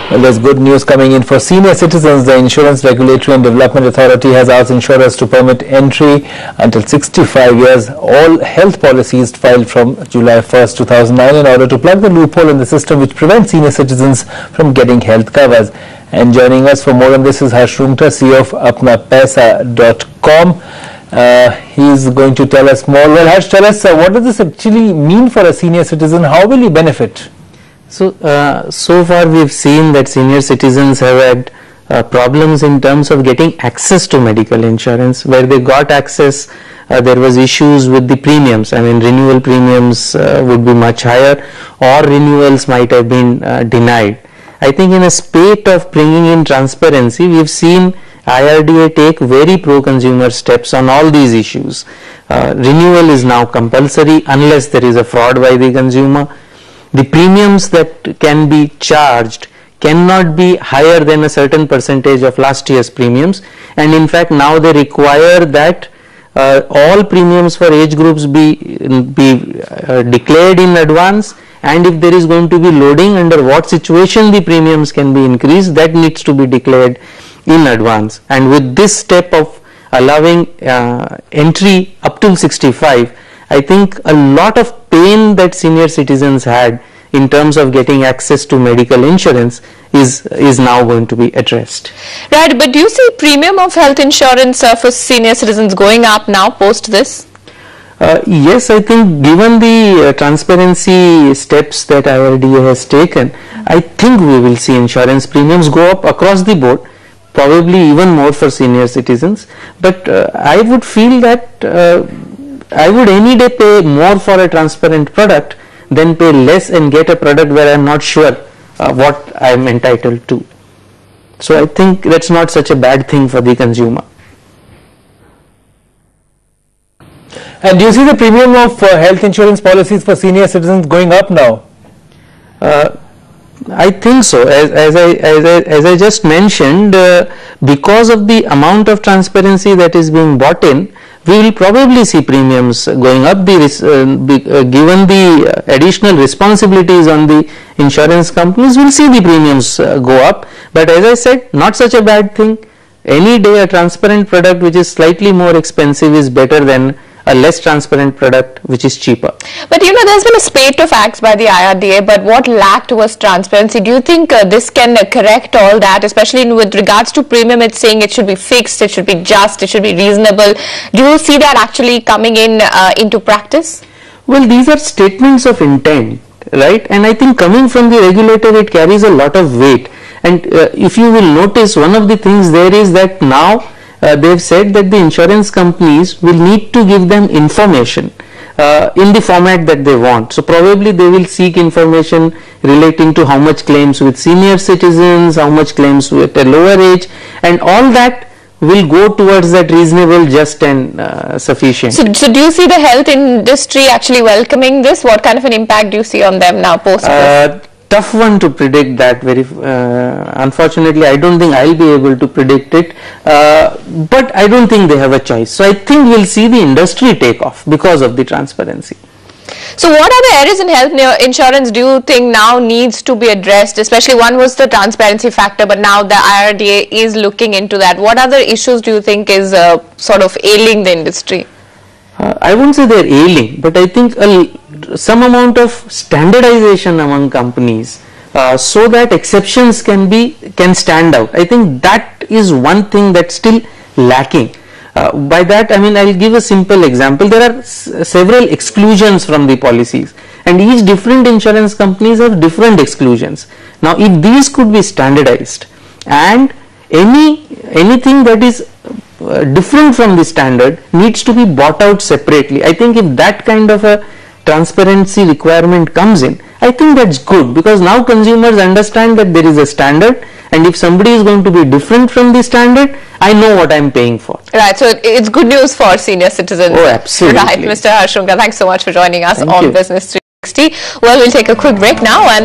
Well, there's good news coming in for senior citizens. The Insurance Regulatory and Development Authority has asked insurers to permit entry until 65 years all health policies filed from July 1st, 2009 in order to plug the loophole in the system which prevents senior citizens from getting health covers. And joining us for more on this is Harsh Rungta, CEO of apnapaisa.com. He's going to tell us more. Well, Harsh, tell us what does this actually mean for a senior citizen? How will he benefit? So far we've seen that senior citizens have had problems in terms of getting access to medical insurance. Where they got access, there was issues with the premiums. I mean, renewal premiums would be much higher, or renewals might have been denied. I think in a spate of bringing in transparency, we've seen IRDA take very pro-consumer steps on all these issues. Renewal is now compulsory unless there is a fraud by the consumer. The premiums that can be charged cannot be higher than a certain percentage of last year's premiums, and in fact now they require that all premiums for age groups be declared in advance, and if there is going to be loading, under what situation the premiums can be increased, that needs to be declared in advance. And with this step of allowing entry up till 65, I think a lot of pain that senior citizens had in terms of getting access to medical insurance is now going to be addressed. Right, but do you see premium of health insurance for senior citizens going up now post this? Yes, I think given the transparency steps that IRDA has taken, I think we will see insurance premiums go up across the board, probably even more for senior citizens. But I would feel that I would any day pay more for a transparent product than pay less and get a product where I am not sure what I am entitled to. So I think that's not such a bad thing for the consumer. And do you see the premium of health insurance policies for senior citizens going up now? I think so. As I just mentioned, because of the amount of transparency that is being brought in, we will probably see premiums going up. Given the additional responsibilities on the insurance companies, we'll see the premiums go up. But as I said, not such a bad thing. Any day a transparent product which is slightly more expensive is better than a less transparent product which is cheaper. But you know, there's been a spate of acts by the IRDA, but what lacked was transparency. Do you think this can correct all that, especially with regards to premium? It's saying it should be fixed, it should be just, it should be reasonable. Do you see that actually coming in into practice? Well, these are statements of intent, right? And I think coming from the regulator, it carries a lot of weight. And if you will notice, one of the things there is that now they have said that the insurance companies will need to give them information in the format that they want. So probably they will seek information relating to how much claims with senior citizens, how much claims with a lower age, and all that will go towards that reasonable, just and sufficient. So do you see the health industry actually welcoming this? What kind of an impact do you see on them now post this? Tough one to predict that. Unfortunately, I don't think I'll be able to predict it, but I don't think they have a choice. So I think we'll see the industry take off because of the transparency. So what are the areas in health insurance do you think now needs to be addressed? Especially one was the transparency factor, but now the IRDA is looking into that. What other issues do you think is sort of ailing the industry? I won't say they're ailing, but I think some amount of standardization among companies so that exceptions can stand out. I think that is one thing that's still lacking. By that I mean, I'll give a simple example. There are several exclusions from the policies, and each different insurance companies have different exclusions. Now if these could be standardized, and anything that is different from the standard needs to be bought out separately. I think if that kind of a transparency requirement comes in, I think that's good, because now consumers understand that there is a standard, and if somebody is going to be different from the standard, I know what I'm paying for. Right, so it's good news for senior citizens. Oh, absolutely. Right, Mr. Harsh Rungta, thanks so much for joining us on Business 360. Well, we'll take a quick break now and